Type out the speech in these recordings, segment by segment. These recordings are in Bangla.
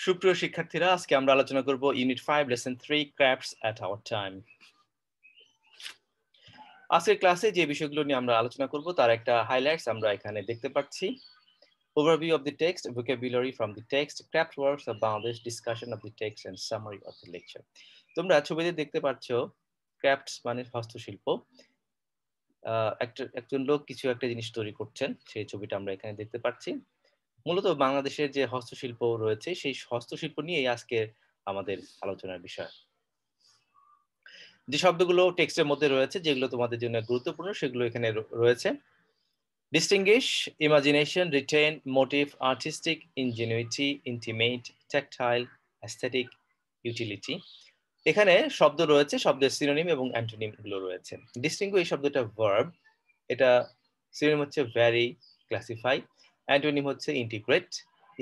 সুপ্রিয় শিক্ষার্থীরা, আজকে আমরা আলোচনা করব unit 5 lesson 3 crafts at our time. আজকের ক্লাসে যে বিষয়গুলো নিয়ে আমরা আলোচনা করব তার একটা হাইলাইটস আমরা এখানে দেখতে পাচ্ছি। Overview of the text, vocabulary from the text, craft works of Bangladesh, discussion of the text and summary of the lecture. তোমরা ছবিতে দেখতে পাচ্ছ ক্রাফটস মানে হস্তশিল্প। একজন লোক কিছু একটা জিনিস তৈরি করছেন, সেই ছবিটা আমরা এখানে দেখতে পাচ্ছি। মূলত বাংলাদেশের যে হস্তশিল্প রয়েছে সেই হস্তশিল্প নিয়েই আজকে আমাদের আলোচনার বিষয়। যে শব্দগুলো টেক্সটের মধ্যে রয়েছে, যেগুলো তোমাদের জন্য গুরুত্বপূর্ণ, সেগুলো এখানে রয়েছে। Distinguish, imagination, written, motif, artistic, ingenuity, intimate, tactile, aesthetic, utility. এখানে শব্দ রয়েছে, শব্দের সিনোনিম এবং অ্যান্টোনিম গুলো রয়েছে। ডিস্টিংগুইশ শব্দটা ভার্ব, এটা সিনোনিম হচ্ছে ভ্যারি, ক্লাসিফাই, অ্যান্টোনিম হচ্ছে ইন্টিগ্রেট।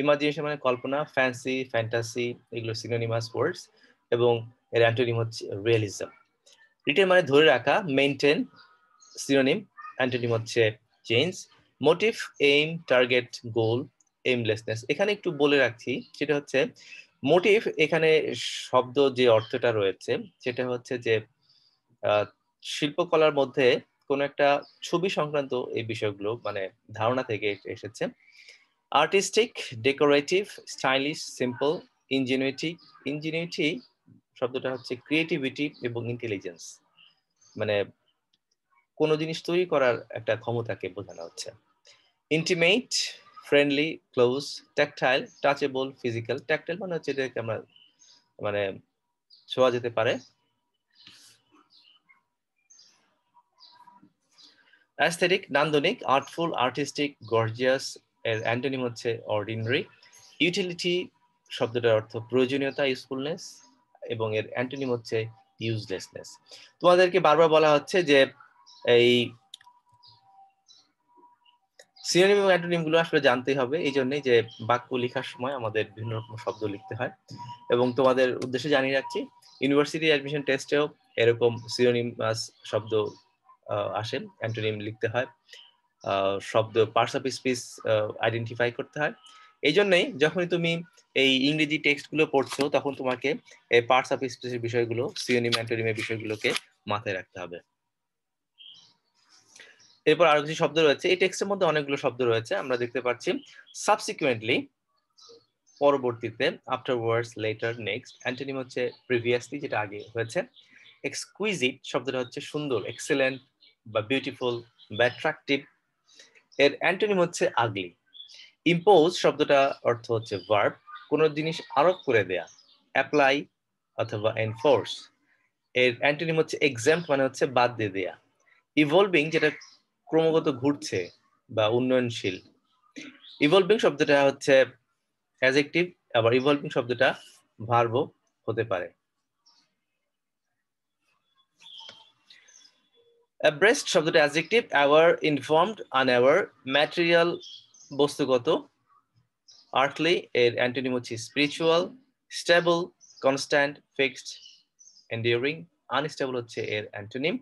ইমাজিনেশন মানে কল্পনা, ফ্যান্সি, ফ্যান্টাসি, এগুলো সিনোনিমাস ওয়ার্ডস, এবং এর অ্যান্টোনিম হচ্ছে রিয়েলিজম। রিটেন মানে ধরে রাখা, মেইনটেইন, সিনোনিম, অ্যান্টোনিম হচ্ছে চেঞ্জ। মোটিভ, এইম, টার্গেট, গোল, এইমলেসনেস। এখানে একটু বলে রাখছি, সেটা হচ্ছে মোটিভ, এখানে শব্দ যে অর্থটা রয়েছে সেটা হচ্ছে যে শিল্পকলার মধ্যে কোন একটা ছবি সংক্রান্ত এই বিষয়গুলো মানে ধারণা থেকে এসেছে। Artistic, decorative, stylish, simple, Ingenuity. Ingenuity শব্দটা হচ্ছে ক্রিয়েটিভিটি এবং ইন্টেলিজেন্স, মানে কোনো জিনিস তৈরি করার একটা ক্ষমতাকে বোঝানো হচ্ছে। Intimate, friendly, close, tactile, touchable, physical. Tactile মানে হচ্ছে এটাকে আমরা মানে ছোঁয়া যেতে পারে। অ্যাস্থেটিক, নান্দনিক, আর্টফুল, আর্টিস্টিক, গর্জিয়াস। এর অ্যান্টোনিম হচ্ছে অর্ডিনারি। ইউটিলিটি শব্দটার অর্থ প্রয়োজনীয়তা, ইউজফুলনেস, এবং এর অ্যান্টোনিম হচ্ছে ইউজলেসনেস। তোমাদেরকে বারবার বলা হচ্ছে যে এই সিনোনিম এবং অ্যান্টোনিম গুলো আসলে জানতেই হবে, এই জন্যই যে বাক্য লেখার সময় আমাদের বিভিন্ন রকম শব্দ লিখতে হয়। এবং তোমাদের উদ্দেশ্যে জানিয়ে রাখছি, ইউনিভার্সিটি অ্যাডমিশন টেস্টেও এরকম সিনোনিমাস শব্দ আসে, অ্যান্টোনিম লিখতে হয়, শব্দ পার্টস অফ স্পিচ আইডেন্টিফাই করতে হয়। এই জন্যই যখনই তুমি এই ইংরেজি টেক্সটগুলো পড়ছো তখন তোমাকে এই পার্টস অফ স্পিচের বিষয়গুলো, সিনোনিম অ্যান্টোনিমের বিষয়গুলোকে মাথায় রাখতে হবে। এরপর আরো কিছু শব্দ রয়েছে, এই টেক্সটের মধ্যে অনেকগুলো শব্দ রয়েছে, আমরা দেখতে পাচ্ছি। সাবসিকুয়েন্টলি পরবর্তীতে, আফটারওয়ার্ডস, লেটার, নেক্সট। অ্যান্টোনিম হচ্ছে প্রিভিয়াসলি, যেটা আগে হয়েছে। এক্সকুইজিট শব্দটা হচ্ছে সুন্দর, এক্সেলেন্ট বা বিউটিফুল বা অ্যাট্রাকটিভ। এর অ্যান্টোনিম হচ্ছে আগলি। ইম্পোজ শব্দটা অর্থ হচ্ছে ভার্ব, কোন জিনিস আরোপ করে দেয়া, অ্যাপ্লাই অথবা এনফোর্স। এর অ্যান্টোনিম হচ্ছে এক্সাম্পট, মানে হচ্ছে বাদ দিয়ে দেয়া। ইভলভিং যেটা ক্রমাগত ঘুরছে বা উন্নয়নশীল। ইভলভিং শব্দটা হচ্ছে অ্যাডজেক্টিভ, আবার ইভলভিং শব্দটা ভার্বও হতে পারে। অ্যাব্রেস্ট শব্দটা adjective, aware, informed, unaware. Material বস্তুগত। আর্থলি এর অ্যান্টোনিম হচ্ছে spiritual. Stable, constant, fixed, enduring. Unstable হচ্ছে এর অ্যান্টোনিম।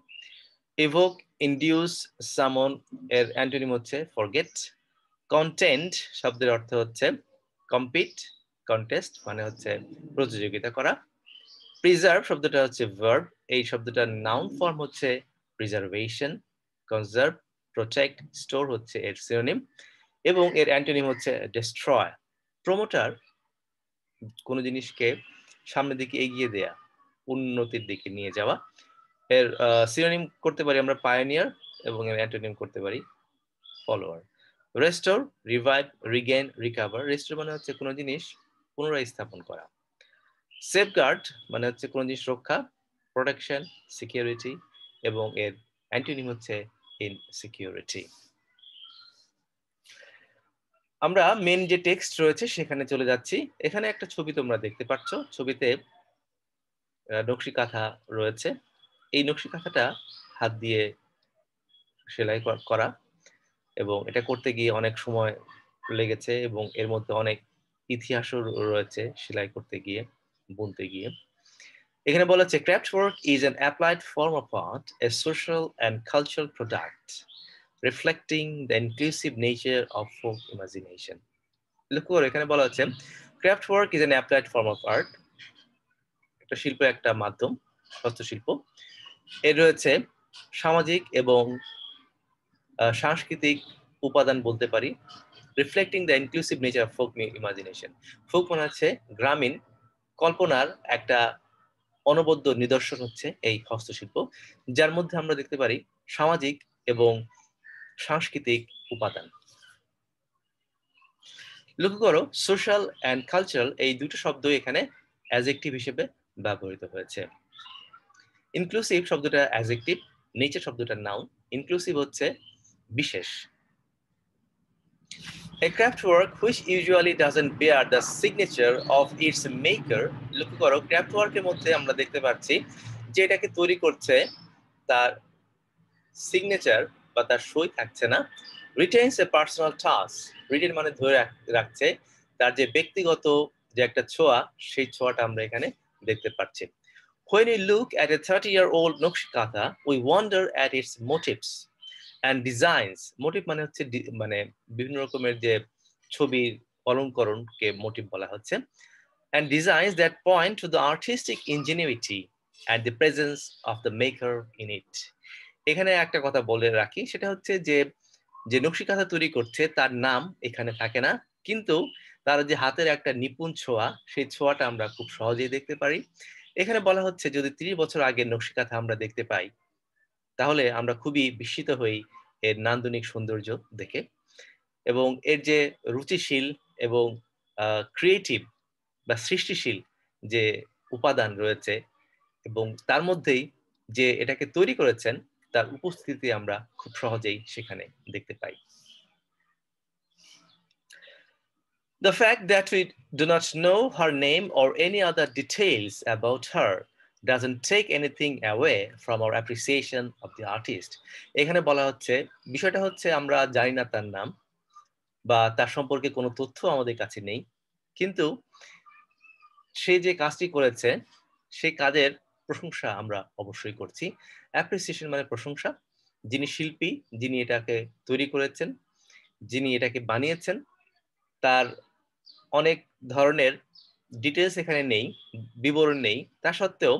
ইভোক, ইনডিউস, সামন। এর অ্যান্টোনিম হচ্ছে ফরগেট। কন্টেন্ট শব্দের অর্থ হচ্ছে কম্পিট, কন্টেস্ট মানে হচ্ছে প্রতিযোগিতা করা। প্রিজার্ভ শব্দটা হচ্ছে ভার্ব, এই শব্দটার নাউন ফর্ম হচ্ছে প্রিজার্ভেশন। কনজার্ভ, প্রোটেক্ট, স্টোর হচ্ছে এর সিনোনিম, এবং এর অ্যান্টোনিম হচ্ছে ডিস্ট্রয়। প্রমোটার কোন জিনিসকে সামনের দিকে এগিয়ে দেয়া, উন্নতির দিকে নিয়ে যাওয়া। এর সিনোনিম করতে পারি আমরা পায়োনিয়ার, এবং এর অ্যান্টোনিম করতে পারি follower. Restore, revive, Regain, recover. Restore মানে হচ্ছে কোনো জিনিস পুনরায় স্থাপন করা। সেফগার্ড মানে হচ্ছে কোনো জিনিস রক্ষা, প্রোটেকশন, সিকিউরিটি, এবং এর অ্যান্টোনিম হচ্ছে ইনসিকিউরিটি। আমরা মেন যে টেক্সট রয়েছে সেখানে চলে যাচ্ছি। এখানে একটা ছবি তোমরা দেখতে পাচ্ছ, ছবিতে নকশি কাঁথা রয়েছে। এই নকশি কাঁথাটা হাত দিয়ে সেলাই করা, এবং এটা করতে গিয়ে অনেক সময় লেগেছে, এবং এর মধ্যে অনেক ইতিহাসও রয়েছে সেলাই করতে গিয়ে, বুনতে গিয়ে। এখানে বলা হচ্ছে craft work is an applied form of art, A social and cultural product reflecting the inclusive nature of folk imagination. লক্ষ্য করো, এখানে বলা হচ্ছে craft work is an applied form of art. একটা শিল্প, একটা মাধ্যম, হস্তশিল্প। এর রয়েছে সামাজিক এবং সাংস্কৃতিক উপাদান বলতে পারি, reflecting the inclusive nature of folk imagination. Folk মানে হচ্ছে গ্রামীণ কল্পনার একটা অনবদ্য নিদর্শন হচ্ছে এই হস্তশিল্প, যার মধ্যে আমরা দেখতে পারি সামাজিক এবং সাংস্কৃতিক উপাদান। লক্ষ্য করো, সোশ্যাল অ্যান্ড কালচারাল এই দুটো শব্দই এখানে অ্যাডজেক্টিভ হিসেবে ব্যবহৃত হয়েছে। ইনক্লুসিভ শব্দটা অ্যাডজেক্টিভ, নেচার শব্দটা নাউন, ইনক্লুসিভ হচ্ছে বিশেষ। A craft work which usually doesn't bear the signature of its maker, লক্ষ্য করো ক্রাফট ওয়ার্কের মধ্যে আমরা দেখতে পাচ্ছি যে এটাকে তৈরি করছে তার সিগনেচার বা তার সই থাকছে না, রিটেইনস এ পার্সোনাল টাচ, রিটেন মানে ধরে রাখছে তার যে ব্যক্তিগত যে একটা ছোঁয়া, সেই ছোঁয়াটা আমরা এখানে দেখতে পাচ্ছি। When we look at a 30-year-old nakshikantha, we wonder at its motifs and designs. Motif মানে হচ্ছে মানে বিভিন্ন রকমের যে ছবির অলঙ্করণকে মোটিভ বলা হচ্ছে, and designs that point to the artistic ingenuity and the presence of the maker in it. এখানে একটা কথা বলে রাখি, সেটা হচ্ছে যে যে নকশিকাঁথা তৈরি করছে তার নাম এখানে থাকে না, কিন্তু তার যে হাতের একটা নিপুণ ছোঁয়া, সেই ছোঁয়াটা আমরা খুব সহজেই দেখতে পারি। এখানে বলা হচ্ছে যদি 30 বছর আগের নকশিকাঁথা আমরা দেখতে পাই, তাহলে আমরা খুবই বিস্মিত হই এর নান্দনিক সৌন্দর্য দেখে, এবং এর যে রুচিশীল এবং ক্রিয়েটিভ বা সৃষ্টিশীল যে উপাদান রয়েছে, এবং তার মধ্যেই যে এটাকে তৈরি করেছেন তার উপস্থিতি আমরা খুব সহজেই সেখানে দেখতে পাই। The fact that we do not know her name or any other details about her doesn't take anything away from our appreciation of the artist. এখানে বলা হচ্ছে বিষয়টা হচ্ছে আমরা জানি না তার নাম বা তার সম্পর্কে কোনো তথ্য আমাদের কাছে নেই, কিন্তু সে যে কাজটি করেছে সেই কাজের প্রশংসা আমরা অবশ্যই করছি। অ্যাপ্রিসিয়েশন মানে প্রশংসা। যিনি শিল্পী, যিনি এটাকে তৈরি করেছেন, যিনি এটাকে বানিয়েছেন, তার অনেক ধরনের ডিটেলস এখানে নেই, বিবরণ নেই, তা সত্ত্বেও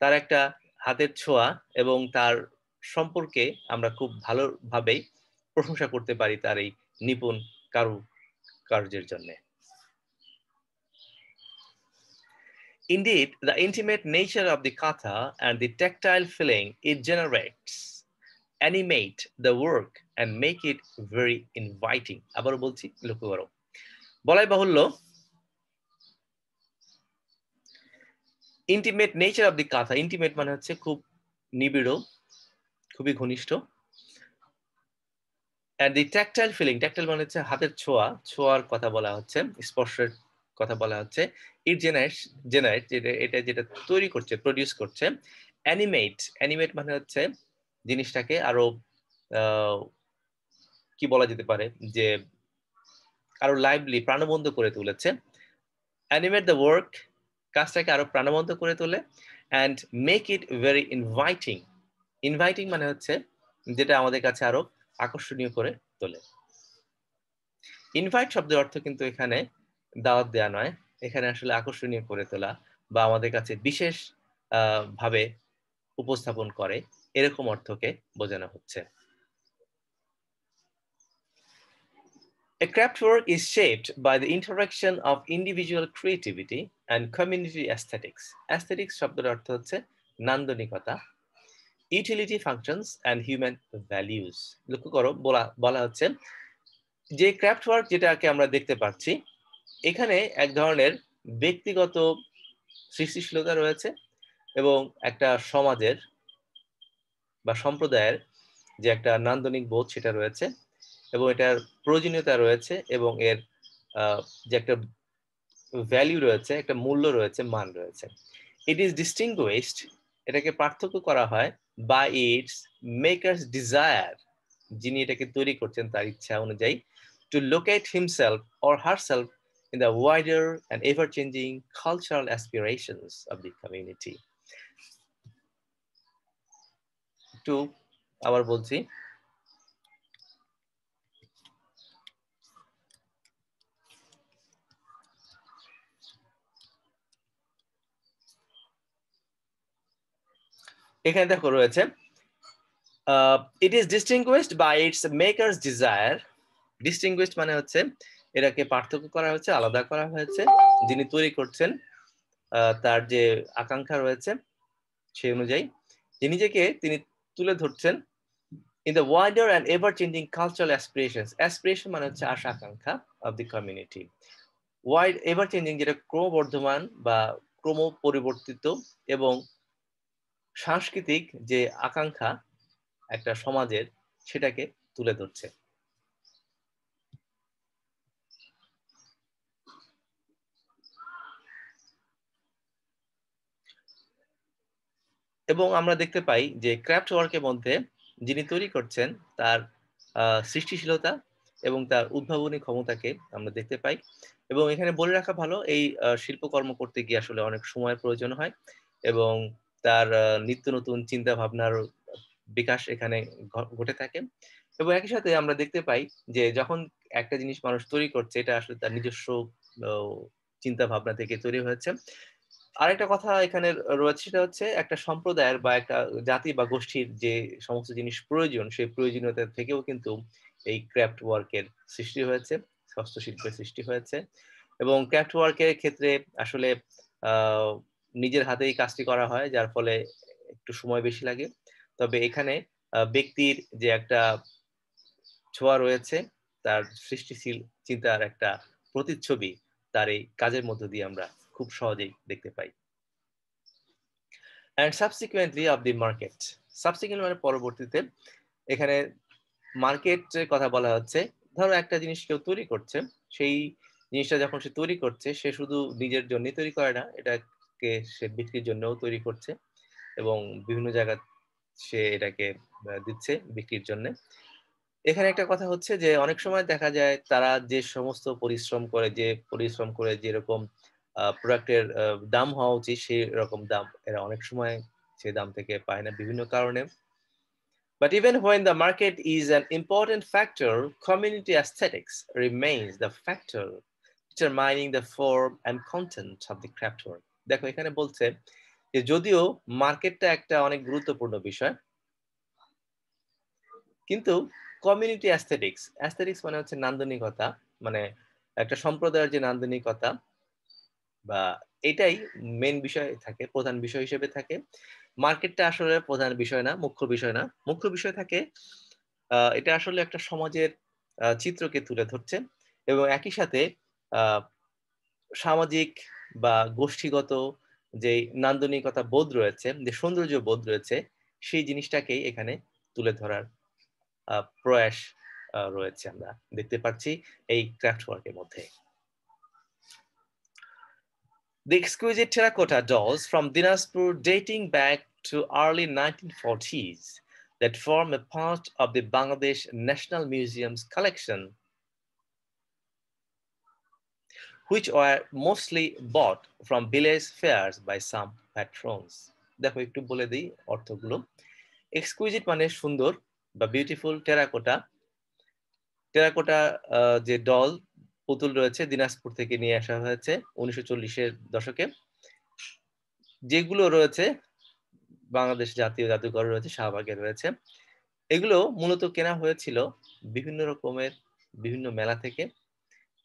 তার একটা হাতের ছোঁয়া এবং তার সম্পর্কে আমরা খুব ভালোভাবেই প্রশংসা করতে পারি তার এই নিপুণ কারুকার্যের জন্য। Indeed, the intimate nature of the katha and the tactile feeling it generates animate the work and make it very inviting. আবার বলছি, লক্ষ্য করো, বলাই বাহুল্য intimate nature of the কাথা, intimate মানে হচ্ছে খুব নিবিড়, খুবই ঘনিষ্ঠ, and the tactile feeling, tactile মানে হচ্ছে হাতের ছোঁয়া, ছোঁয়ার কথা বলা হচ্ছে, স্পর্শের কথা বলা হচ্ছে, ইট জেনারেট এটা যেটা তৈরি করছে, প্রডিউস করছে, অ্যানিমেট মানে হচ্ছে জিনিসটাকে আরো কি বলা যেতে পারে, যে আরো লাইভলি, প্রাণবন্ত করে তুলেছে। অ্যানিমেট দ্য ওয়ার্ক, কাজটাকে আরো প্রাণবন্ত করে তোলে, and make it very inviting, inviting মানে হচ্ছে যেটা আমাদের কাছে আরো আকর্ষণীয় করে তোলে। ইনভাইট শব্দের অর্থ কিন্তু এখানে দাওয়াত দেওয়া নয়, এখানে আসলে আকর্ষণীয় করে তোলা বা আমাদের কাছে বিশেষ ভাবে উপস্থাপন করে, এরকম অর্থকে বোঝানো হচ্ছে। A craft work is shaped by the interaction of individual creativity and community aesthetics. Aesthetics শব্দের অর্থ হচ্ছে নান্দনিকতা, utility functions and human values. লক্ষ্য করো, বলা হচ্ছে যে ক্রাফট ওয়ার্ক যেটাকে আমরা দেখতে পাচ্ছি, এখানে এক ধরনের ব্যক্তিগত সৃষ্টিশীলতা রয়েছে এবং একটা সমাজের বা সম্প্রদায়ের যে একটা নান্দনিক বোধ সেটা রয়েছে, এবং এটার প্রয়োজনীয়তা রয়েছে, এবং এর যে একটা ভ্যালু রয়েছে, একটা মূল্য রয়েছে, মান রয়েছে। ইট ইজ ডিস্টিংগুইশড, এটাকে পার্থক্য করা হয় বাই ইটস মেকার্স ডিজায়ার, যিনি এটাকে তৈরি করছেন তার ইচ্ছা অনুযায়ী, to locate himself or herself in the wider and ever-changing cultural aspirations of the community. একটু আবার বলছি, এখানে দেখো রয়েছে it is distinguished by its makers desire. Distinguished মানে হচ্ছে এটাকে পার্থক্য করা হয়েছে, আলাদা করা হয়েছে, যিনি তৈরি করছেন তার যে আকাঙ্ক্ষা রয়েছে সেই অনুযায়ী নিজেকে তিনি তুলে ধরছেন in the wider and ever-changing cultural aspirations. Aspiration মানে হচ্ছে আশা আকাঙ্ক্ষা of the community. Wide ever-changing যেটা ক্রমবর্ধমান বা ক্রম পরিবর্তিত এবং সাংস্কৃতিক যে আকাঙ্ক্ষা একটা সমাজের সেটাকে তুলে ধরছে। এবং আমরা দেখতে পাই যে ক্রাফট ওয়ার্কের মধ্যে যিনি তৈরি করছেন তার সৃষ্টিশীলতা এবং তার উদ্ভাবনী ক্ষমতাকে আমরা দেখতে পাই। এবং এখানে বলে রাখা ভালো, এই শিল্পকর্ম করতে গিয়ে আসলে অনেক সময়ের প্রয়োজন হয় এবং তার নিত্য নতুন চিন্তা ভাবনার বিকাশ এখানে ঘটে থাকে। এবং একই সাথে আমরা দেখতে পাই যে যখন একটা জিনিস মানুষ তৈরি করছে এটা আসলে তার নিজস্ব চিন্তা ভাবনা থেকে তৈরি হয়েছে। আরেকটা কথা এখানে রয়েছে সেটা হচ্ছে একটা সম্প্রদায়ের বা একটা জাতি বা গোষ্ঠীর যে সমস্ত জিনিস প্রয়োজন সেই প্রয়োজনীয়তা থেকেও কিন্তু এই ক্রাফট ওয়ার্কের সৃষ্টি হয়েছে, হস্তশিল্পের সৃষ্টি হয়েছে। এবং ক্রাফট ওয়ার্কের ক্ষেত্রে আসলে নিজের হাতেই কাজটি করা হয় যার ফলে একটু সময় বেশি লাগে। তবে এখানে ব্যক্তির যে একটা ছোঁয়া রয়েছে, তার সৃষ্টিশীল চিন্তার একটা প্রতিচ্ছবি তার এই কাজের মধ্য দিয়ে আমরা খুব সহজেই দেখতে পাই। and subsequently of the market. Subsequent মানে পরবর্তীতে, এখানে মার্কেটের কথা বলা হচ্ছে। ধরো একটা জিনিস কেউ তৈরি করছে, সেই জিনিসটা যখন সে তৈরি করছে সে শুধু নিজের জন্যই তৈরি করে না, এটাকে সে বিক্রির জন্যও তৈরি করছে এবং বিভিন্ন জায়গায় সে এটাকে দিচ্ছে বিক্রির জন্য। এখানে একটা কথা হচ্ছে যে অনেক সময় দেখা যায় তারা যে সমস্ত পরিশ্রম করে যেরকম প্রোডাক্টের দাম হওয়া উচিত সেই রকম দাম এরা অনেক সময় সে দাম থেকে পায় না বিভিন্ন কারণে। But even when the market is an important factor, community aesthetics remains the factor determining the form and content of the craft work. দেখো এখানে বলছে যে যদিও মার্কেটটা একটা অনেক গুরুত্বপূর্ণ বিষয়, কিন্তু কমিউনিটি অ্যাস্থেটিক্স মানে হচ্ছে নান্দনিকতা, মানে একটা সম্প্রদায়ের যে নান্দনিকতা বা এটাই মেন বিষয় থাকে, প্রধান বিষয় হিসেবে থাকে। মার্কেটটা আসলে প্রধান বিষয় না, মুখ্য বিষয় না। মুখ্য বিষয় থাকে এটা আসলে একটা সমাজের চিত্রকে তুলে ধরছে এবং একই সাথে সামাজিক বা গোষ্ঠীগত যে নান্দনিকতা বোধ রয়েছে, যে সৌন্দর্য বোধ রয়েছে, সেই জিনিসটাকেই এখানে তুলে ধরার প্রয়াস রয়েছে আমরা দেখতে পাচ্ছি এই ক্রাফট ওয়ার্কের মধ্যে। The exquisite terracotta dolls from Dinajpur dating back to early 1940s that form a part of the Bangladesh National Museum's collection, which were mostly bought from village fairs by some patrons. দেখো একটু বলে দিই অর্থগুলো। এক্সকুইজিট মানে সুন্দর বা বিউটিফুল, টেরাকোটা যে ডল পুতুল রয়েছে দিনাজপুর থেকে নিয়ে আসা হয়েছে 1940-এর দশকে, যেগুলো রয়েছে বাংলাদেশ জাতীয় জাদুঘরে রয়েছে, শাহবাগে রয়েছে। এগুলো মূলত কেনা হয়েছিল বিভিন্ন মেলা থেকে।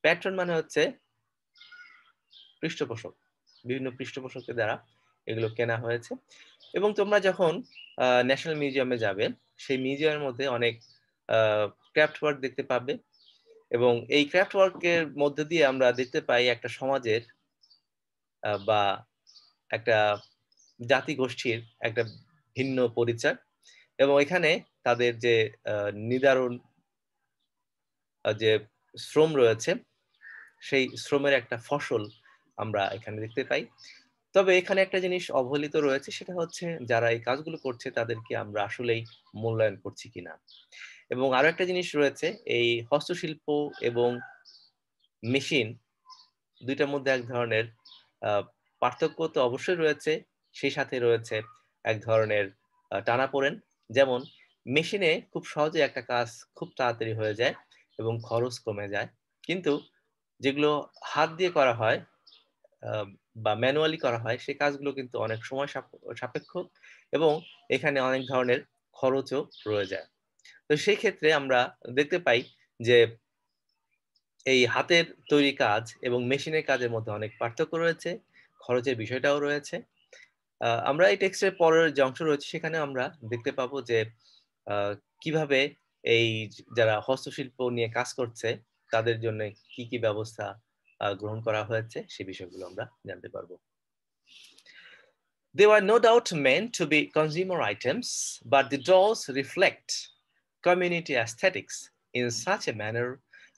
প্যাট্রন মানে হচ্ছে পৃষ্ঠপোষক, বিভিন্ন পৃষ্ঠপোষকের দ্বারা এগুলো কেনা হয়েছে। এবং তোমরা যখন ন্যাশনাল মিউজিয়ামে যাবে সেই মিউজিয়ামের মধ্যে অনেক ক্রাফট ওয়ার্ক দেখতে পাবে এবং এই ক্রাফট ওয়ার্কের মধ্যে দিয়ে আমরা দেখতে পাই একটা সমাজের বা একটা জাতি গোষ্ঠীর একটা ভিন্ন পরিচয় এবং এখানে তাদের যে নিদারুণ যে শ্রম রয়েছে সেই শ্রমের একটা ফসল আমরা এখানে দেখতে পাই। তবে এখানে একটা জিনিস অবহেলিত রয়েছে, সেটা হচ্ছে যারা এই কাজগুলো করছে তাদেরকে আমরা আসলেই মূল্যায়ন করছি কিনা। এবং আরো একটা জিনিস রয়েছে, এই হস্তশিল্প এবং মেশিন দুইটার মধ্যে এক ধরনের পার্থক্য তো অবশ্যই রয়েছে, সেই সাথে রয়েছে এক ধরনের টানাপোড়েন। যেমন মেশিনে খুব সহজে একটা কাজ খুব তাড়াতাড়ি হয়ে যায় এবং খরচ কমে যায়, কিন্তু যেগুলো হাত দিয়ে করা হয় বা ম্যানুয়ালি করা হয় সেই কাজগুলো কিন্তু অনেক সময় সাপেক্ষ এবং এখানে অনেক ধরনের খরচও রয়ে যায়। তো সেই ক্ষেত্রে আমরা দেখতে পাই যে এই হাতের তৈরি কাজ এবং মেশিনের কাজের মধ্যে অনেক পার্থক্য রয়েছে, খরচের বিষয়টাও রয়েছে। আমরা এই টেক্সটের পরের যে অংশ রয়েছে সেখানে আমরা দেখতে পাবো যে কিভাবে এই যারা হস্তশিল্প নিয়ে কাজ করছে তাদের জন্য কি কি ব্যবস্থা গ্রহণ করা হয়েছে সেই বিষয়গুলো আমরা জানতে পারবো। They were no doubt meant to be consumer items, but the dolls reflect community aesthetics in such a manner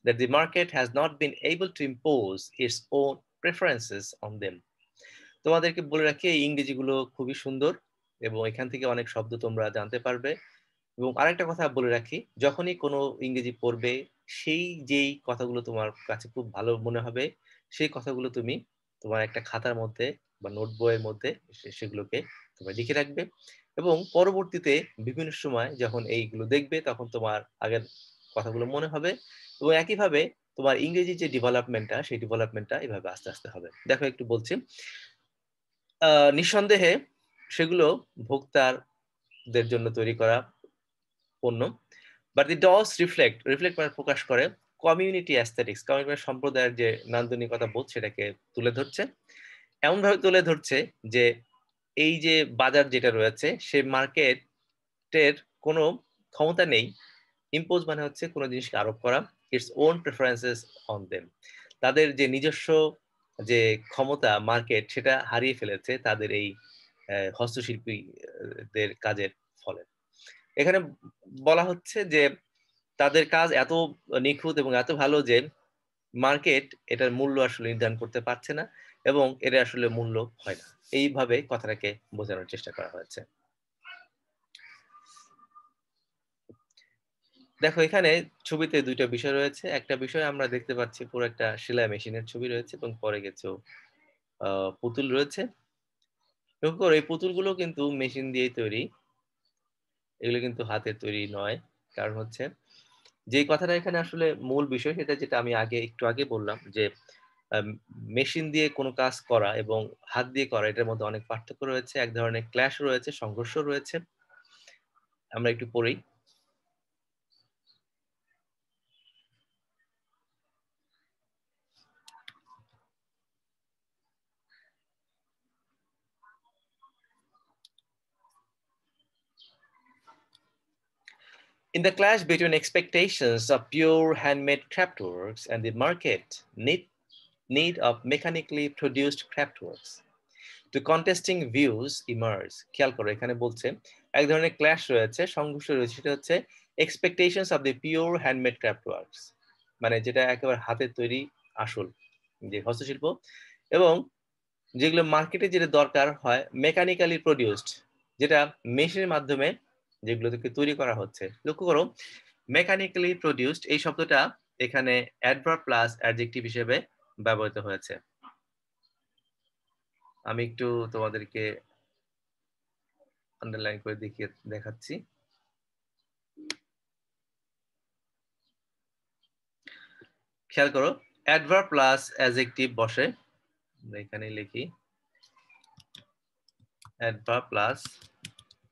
that the market has not been able to impose its own preferences on them. তোমাদেরকে বলে রাখি এই ইংরেজিগুলো খুবই সুন্দর এবং এখান থেকে অনেক শব্দ তোমরা জানতে পারবে। এবং আরেকটা কথা বলে রাখি, যখনই কোনো ইংরেজি পড়বে সেই যেই কথাগুলো তোমার কাছে খুব ভালো মনে হবে সেই কথাগুলো তুমি তোমার একটা খাতার মধ্যে বা নোট বইয়ের মধ্যে সেগুলোকে তোমরা লিখে রাখবে এবং পরবর্তীতে বিভিন্ন সময় যখন এইগুলো দেখবে তখন তোমার আগের কথাগুলো মনে হবে এবং একইভাবে তোমার ইংরেজি যে ডেভেলপমেন্টটা সেই ডেভেলপমেন্টটা এভাবে আস্তে আস্তে হবে। দেখো একটু বলছি, নিঃসন্দেহে সেগুলো ভোক্তাদের জন্য তৈরি করা পণ্য, বাট দি ডলস রিফ্লেক্ট মানে প্রকাশ করে কমিউনিটি অ্যাস্থেটিক্স, কমিউনিটি সম্প্রদায়ের যে নান্দনিকতা বোধ সেটাকে তুলে ধরছে, এমন ভাবে তুলে ধরছে যে এই যে বাজার যেটা রয়েছে সে মার্কেটের কোনো ক্ষমতা নেই ইম্পোজ মানে হচ্ছে কোনো জিনিসকে আরোপ করা, its own preferences on them, তাদের যে নিজস্ব যে ক্ষমতা মার্কেট সেটা হারিয়ে ফেলেছে তাদের এই হস্তশিল্পীদের কাজের ফলে। এখানে বলা হচ্ছে যে তাদের কাজ এত নিখুঁত এবং এত ভালো যে মার্কেট এটার মূল্য আসলে নির্ধারণ করতে পারছে না এবং এটা আসলে মূল্য হয় না, এইভাবে কথাটাকে বোঝানোর চেষ্টা করা হয়েছে। দেখো এখানে ছবিতে দুইটা বিষয় রয়েছে, একটা বিষয় আমরা দেখতে পাচ্ছি পুরো একটা সেলাই মেশিনের ছবি রয়েছে এবং পরে কিছু পুতুল রয়েছে। লক্ষ্য করো এই পুতুলগুলো কিন্তু মেশিন দিয়েই তৈরি, এগুলো কিন্তু হাতের তৈরি নয়। কারণ হচ্ছে যে কথাটা এখানে আসলে মূল বিষয় সেটা যেটা আমি একটু আগে বললাম যে মেশিন দিয়ে কোনো কাজ করা এবং হাত দিয়ে করা এটার মধ্যে অনেক পার্থক্য রয়েছে, এক ধরনের ক্ল্যাশ রয়েছে, সংঘর্ষ রয়েছে। আমরা একটু পড়ি। In the clash between expectations of pure handmade craftworks and the market need of mechanically produced craftworks, to contesting views emerge. খেয়াল করো এখানে বলছে এক ধরনের ক্ল্যাশ রয়েছে, সংঘর্ষ রয়েছে, সেটা হচ্ছে expectations of the pure handmade craftworks, মানে যেটা একেবারে হাতের তৈরি আসল যে হস্তশিল্প, এবং যেগুলো মার্কেটে যেটা দরকার হয় মেকানিক্যালি প্রডিউসড, যেটা মেশিনের মাধ্যমে যেগুলো থেকে তৈরি করা হচ্ছে। লক্ষ্য করো মেকানিক্যালি প্রডিউসড এই শব্দটা এখানে অ্যাডভার্ব প্লাস অ্যাডজেক্টিভ হিসেবে ব্যবহৃত হয়েছে। আমি একটু তোমাদেরকে আন্ডারলাইন করে দেখাচ্ছি। খেয়াল করো অ্যাডভার্ব প্লাস অ্যাডজেক্টিভ বসে, আমরা এখানে লিখি অ্যাডভার্ব প্লাস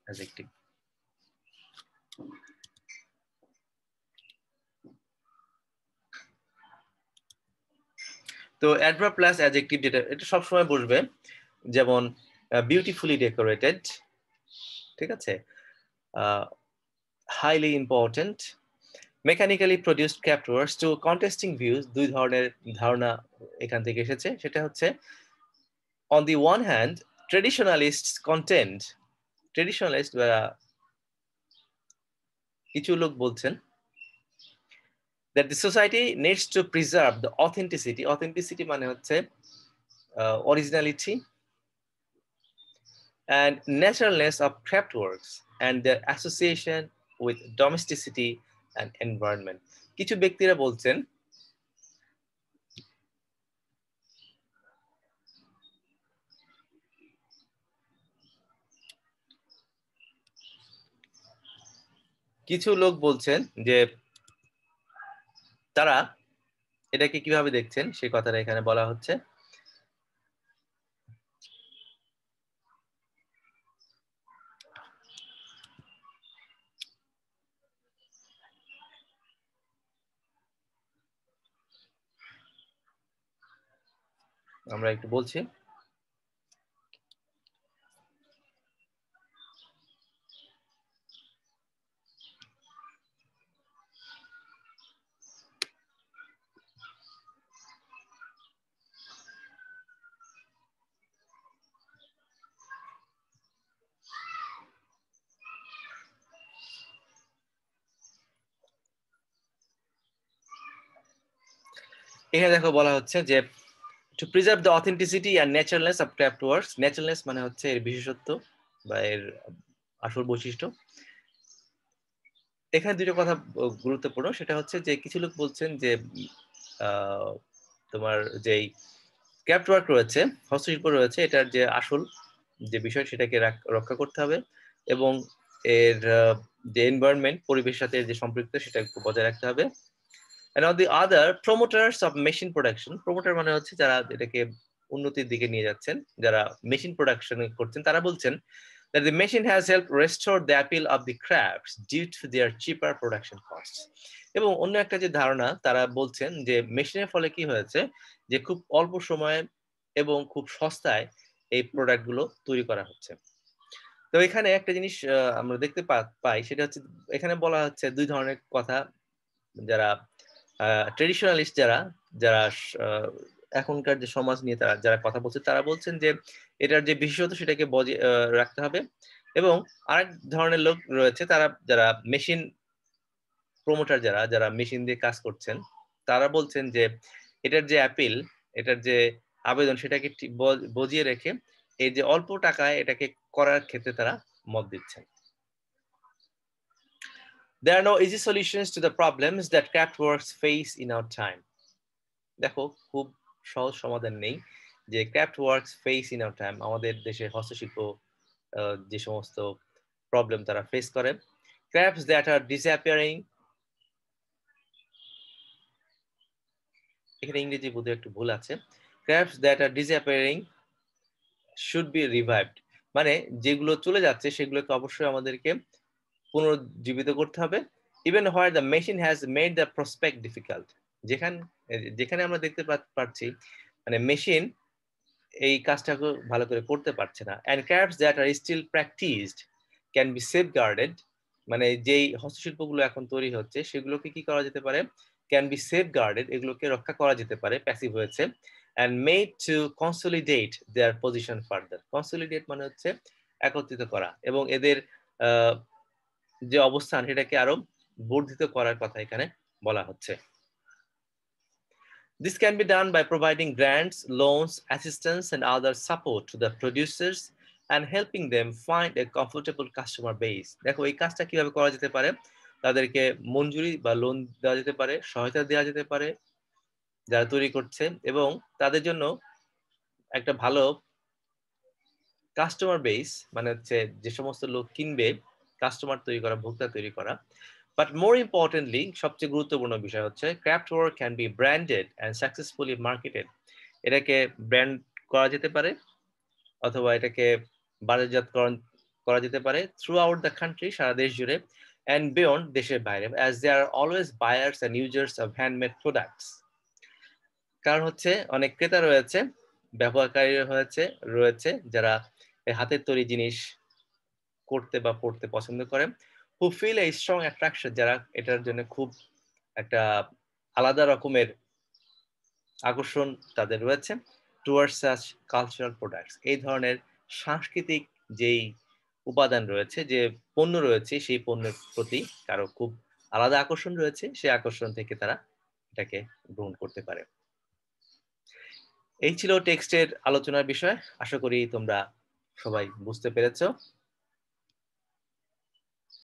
অ্যাডজেক্টিভ। তো অ্যাডভার্ব প্লাস অ্যাডজেক্টিভ যেটা এটা সবসময় বসবে, যেমন বিউটিফুলি ডেকোরেটেড, ঠিক আছে, highly important, mechanically produced craftworks, two contesting views, দুই ধরনের ধারণা এখান থেকে এসেছে। সেটা হচ্ছে on the one hand traditionalist content, traditionalist বা কিছু লোক বলছেন that the society needs to preserve the authenticity, authenticity মানে হচ্ছে originality and naturalness of craftworks and their association with domesticity and environment. কিছু ব্যক্তিরা বলছেন কিছু লোক বলছেন যে তারা এটাকে কিভাবে দেখছেন সেই কথাটা এখানে বলা হচ্ছে। আমরা একটু বলছি। এখানে দেখো বলা হচ্ছে যে to preserve the authenticity and naturalness of craft works. Naturalness মানে হচ্ছে এর বিশেষত্ব বা এর আসল বৈশিষ্ট্য। এখানে দুটো কথা গুরুত্বপূর্ণ, সেটা হচ্ছে যে কিছু লোক বলছেন যে তোমার যেই ক্রাফট ওয়ার্ক রয়েছে, হস্তশিল্প রয়েছে, এটার যে আসল যে বিষয় সেটাকে রক্ষা করতে হবে এবং এর যে এনভায়রনমেন্ট, পরিবেশের সাথে যে সম্পৃক্ত সেটা একটু বজায় রাখতে হবে। And on the other, promoters of machine production, promoter মানে হচ্ছে যারা এটাকে উন্নতির দিকে নিয়ে যাচ্ছেন, যারা মেশিন প্রোডাকশন করছেন, তারা বলছেন that the machine has helped restore the appeal of the crafts due to their cheaper production costs. এবং অন্য একটা যে ধারণা, তারা বলছেন যে মেশিনের ফলে কি হয়েছে, যে খুব অল্প সময়ে এবং খুব সস্তায় এই প্রোডাক্টগুলো তৈরি করা হচ্ছে। তো এখানে একটা জিনিস আমরা দেখতে পাই, সেটা হচ্ছে এখানে বলা হচ্ছে দুই ধরনের কথা। যারা ট্রেডিশনালিস্ট, যারা যারা এখনকার যে সমাজ নিয়ে তারা যারা কথা বলছে, তারা বলছেন যে এটার যে বিশেষত সেটাকে বজায় রাখতে হবে। এবং আরেক ধরনের লোক রয়েছে, তারা যারা মেশিন প্রমোটার, যারা যারা মেশিন দিয়ে কাজ করছেন, তারা বলছেন যে এটার যে অ্যাপিল, এটার যে আবেদন, সেটাকে বজিয়ে রেখে এই যে অল্প টাকায় এটাকে করার ক্ষেত্রে তারা মত দিচ্ছেন। There are no easy solutions to the problems that craftworks face in our time. দেখো, খুব সহজ সমাধান নেই যে craft works face in our time, আমাদের দেশে হস্তশিল্প যে সমস্ত প্রবলেম তারা ফেস করে। ক্রাফটস দ্যাট আর ডিসঅ্যাপিয়ারিং, এখানে ইংরেজি বোধহয় একটু ভুল আছে, crafts that are disappearing should be revived, মানে যেগুলো চলে যাচ্ছে সেগুলোকে অবশ্যই আমাদেরকে পুনরুজ্জীবিত করতে হবে। Even where the machine has made the prospect difficult, যেখানে আমরা দেখতে পাচ্ছি মানে মেশিন এই কাজটাকে ভালো করে করতে পারছে না। and crafts that are still practiced can be safeguarded, মানে যেই হস্তশিল্পগুলো এখন তৈরি হচ্ছে সেগুলোকে কি করা যেতে পারে, can be safeguarded, এগুলোকে রক্ষা করা যেতে পারে, প্যাসিভ হয়েছে, and made to consolidate their position further. consolidate মানে হচ্ছে একত্রিত করা, এবং এদের যে অবস্থান সেটাকে আরো বর্ধিত করার কথা এখানে বলা হচ্ছে। This can be done by providing grants, loans, assistance, and other support to the producers and helping them find a comfortable customer base. দেখো এই কাজটা কিভাবে করা যেতে পারে, তাদেরকে মঞ্জুরি বা লোন দেওয়া যেতে পারে, সহায়তা দেওয়া যেতে পারে যারা তৈরি করছে, এবং তাদের জন্য একটা ভালো কাস্টমার বেস, মানে হচ্ছে যে সমস্ত লোক কিনবে, কাস্টমার তৈরি করা, ভোক্তা তৈরি করা। But more importantly, সবচেয়ে গুরুত্বপূর্ণ বিষয় হচ্ছে craft work can be branded and successfully marketed. এটাকে ব্র্যান্ড করা যেতে পারে অথবা এটাকে বাজারজাতকরণ করা যেতে পারে throughout the country, সারা দেশ জুড়ে, and beyond, দেশের বাইরে, as there are always buyers and users of handmade products. কারণ হচ্ছে অনেক ক্রেতা রয়েছে, ব্যবহারকারী রয়েছে যারা হাতের তৈরি জিনিস করতে বা পড়তে পছন্দ করে, who feel a strong attraction, যারা এটার জন্য খুব একটা আলাদা রকমের আকর্ষণ তাদের রয়েছে, towards such cultural products. এই ধরনের সাংস্কৃতিক যেই উপাদান রয়েছে, যে পণ্য রয়েছে, সেই পণ্যের প্রতি কারো খুব আলাদা আকর্ষণ রয়েছে, সেই আকর্ষণ থেকে তারা এটাকে গ্রহণ করতে পারে। এই ছিল টেক্সটের আলোচনার বিষয়। আশা করি তোমরা সবাই বুঝতে পেরেছো।